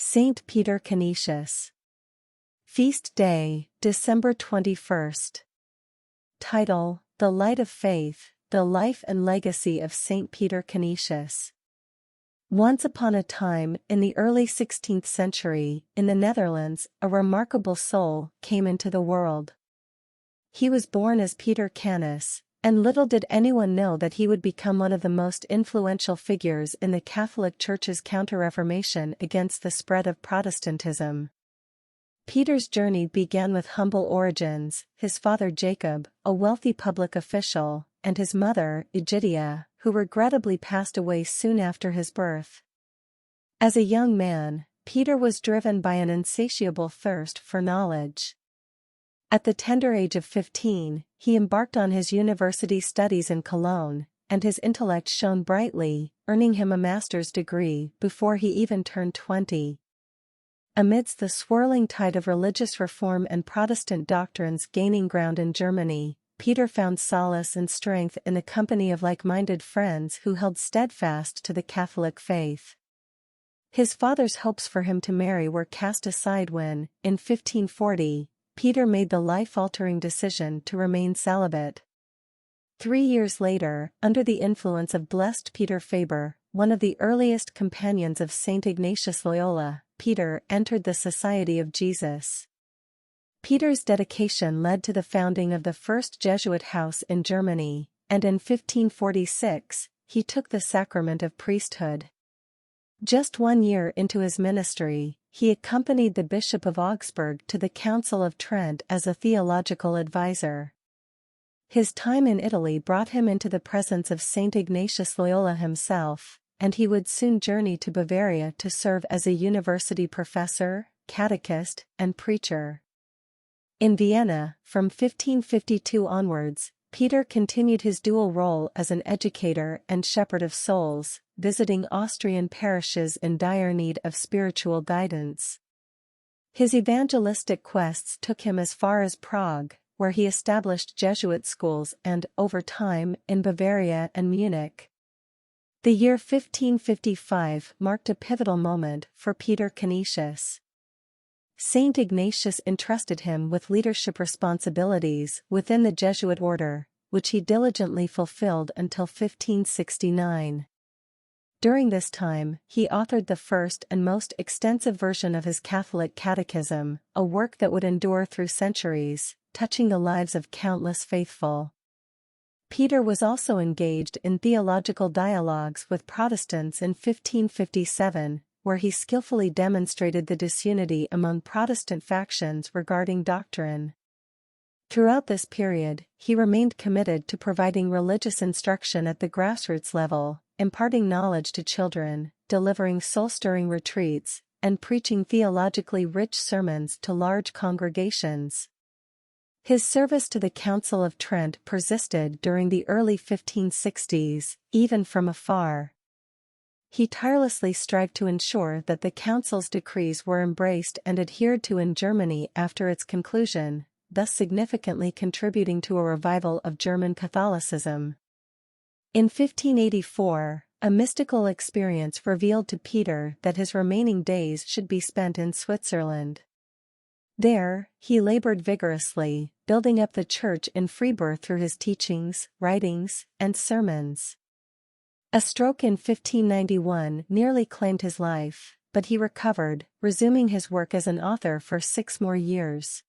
Saint Peter Canisius. Feast Day, December 21st. Title: The Light of Faith, the Life and Legacy of Saint Peter Canisius. Once upon a time, in the early 16th century, in the Netherlands, a remarkable soul came into the world. He was born as Peter Kanis, and little did anyone know that he would become one of the most influential figures in the Catholic Church's Counter-Reformation against the spread of Protestantism. Peter's journey began with humble origins: his father Jacob, a wealthy public official, and his mother, Aegidia, who regrettably passed away soon after his birth. As a young man, Peter was driven by an insatiable thirst for knowledge. At the tender age of 15, he embarked on his university studies in Cologne, and his intellect shone brightly, earning him a master's degree before he even turned 20. Amidst the swirling tide of religious reform and Protestant doctrines gaining ground in Germany, Peter found solace and strength in the company of like-minded friends who held steadfast to the Catholic faith. His father's hopes for him to marry were cast aside when, in 1540, Peter made the life-altering decision to remain celibate. 3 years later, under the influence of Blessed Peter Faber, one of the earliest companions of Saint Ignatius Loyola, Peter entered the Society of Jesus. Peter's dedication led to the founding of the first Jesuit house in Germany, and in 1546, he took the sacrament of priesthood. Just 1 year into his ministry, he accompanied the Bishop of Augsburg to the Council of Trent as a theological advisor. His time in Italy brought him into the presence of Saint Ignatius Loyola himself, and he would soon journey to Bavaria to serve as a university professor, catechist, and preacher. In Vienna, from 1552 onwards, Peter continued his dual role as an educator and shepherd of souls, visiting Austrian parishes in dire need of spiritual guidance. His evangelistic quests took him as far as Prague, where he established Jesuit schools and, over time, in Bavaria and Munich. The year 1555 marked a pivotal moment for Peter Canisius. Saint Ignatius entrusted him with leadership responsibilities within the Jesuit order, which he diligently fulfilled until 1569. During this time, he authored the first and most extensive version of his Catholic Catechism, a work that would endure through centuries, touching the lives of countless faithful. Peter was also engaged in theological dialogues with Protestants in 1557, where he skillfully demonstrated the disunity among Protestant factions regarding doctrine. Throughout this period, he remained committed to providing religious instruction at the grassroots level, imparting knowledge to children, delivering soul-stirring retreats, and preaching theologically rich sermons to large congregations. His service to the Council of Trent persisted during the early 1560s, even from afar. He tirelessly strived to ensure that the Council's decrees were embraced and adhered to in Germany after its conclusion, thus significantly contributing to a revival of German Catholicism. In 1584, a mystical experience revealed to Peter that his remaining days should be spent in Switzerland. There, he labored vigorously, building up the Church in Freiburg through his teachings, writings, and sermons. A stroke in 1591 nearly claimed his life, but he recovered, resuming his work as an author for 6 more years.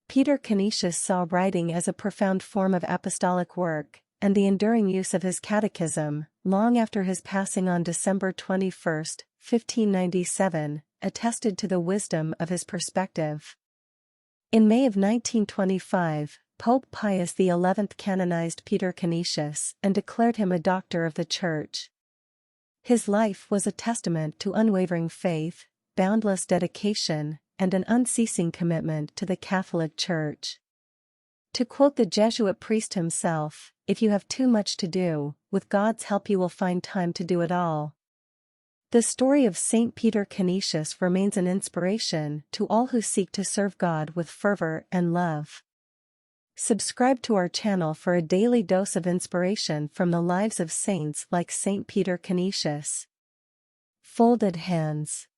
Peter Canisius saw writing as a profound form of apostolic work, and the enduring use of his catechism, long after his passing on December 21, 1597, attested to the wisdom of his perspective. In May of 1925, Pope Pius XI canonized Peter Canisius and declared him a doctor of the Church. His life was a testament to unwavering faith, boundless dedication, and an unceasing commitment to the Catholic Church. To quote the Jesuit priest himself, "If you have too much to do, with God's help you will find time to do it all." The story of Saint Peter Canisius remains an inspiration to all who seek to serve God with fervor and love. Subscribe to our channel for a daily dose of inspiration from the lives of saints like Saint Peter Canisius. Folded hands.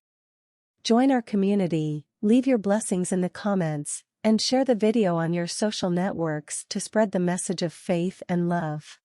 Join our community, leave your blessings in the comments, and share the video on your social networks to spread the message of faith and love.